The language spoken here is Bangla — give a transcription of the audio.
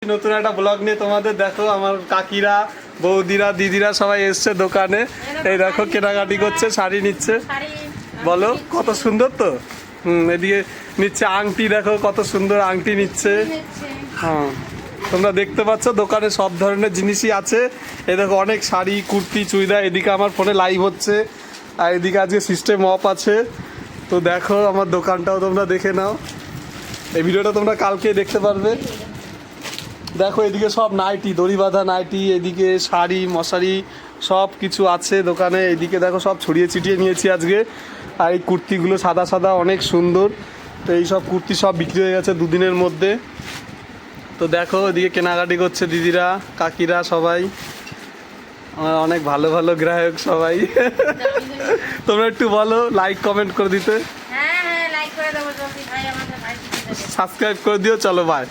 নতুন একটা ব্লগ নিয়ে তোমাদের দেখো আমার কাকিরা বৌদিরা দিদিরা সবাই এসছে দোকানে। এই দেখো কেনাকাটি করছে, শাড়ি নিচ্ছে। বলো কত সুন্দর তো। এদিকে নিচ্ছে আংটি, দেখো কত সুন্দর আংটি নিচ্ছে। হ্যাঁ তোমরা দেখতে পাচ্ছ দোকানে সব ধরনের জিনিসই আছে। এই দেখো অনেক শাড়ি, কুর্তি, চুড়িদার। এদিকে আমার ফোনে লাইভ হচ্ছে আর এদিকে আজকে সিস্টেম অফ আছে। তো দেখো আমার দোকানটাও তোমরা দেখে নাও। এই ভিডিওটা তোমরা কালকে দেখতে পারবে। দেখো এদিকে সব নাইটি, দড়ি বাঁধা নাইটি, এদিকে শাড়ি, মশারি সব কিছু আছে দোকানে। এদিকে দেখো সব ছড়িয়ে ছিটিয়ে নিয়েছি আজকে। আর এই কুর্তিগুলো সাদা সাদা অনেক সুন্দর। তো এই সব কুর্তি সব বিক্রি হয়ে গেছে দুদিনের মধ্যে। তো দেখো এদিকে কেনাকাটি করছে দিদিরা, কাকিরা সবাই। আমার অনেক ভালো ভালো গ্রাহক সবাই। তোমরা একটু বলো লাইক কমেন্ট করে দিতে, হ্যাঁ লাইক করে দেবো, সাবস্ক্রাইব করে দিও। চলো বাই।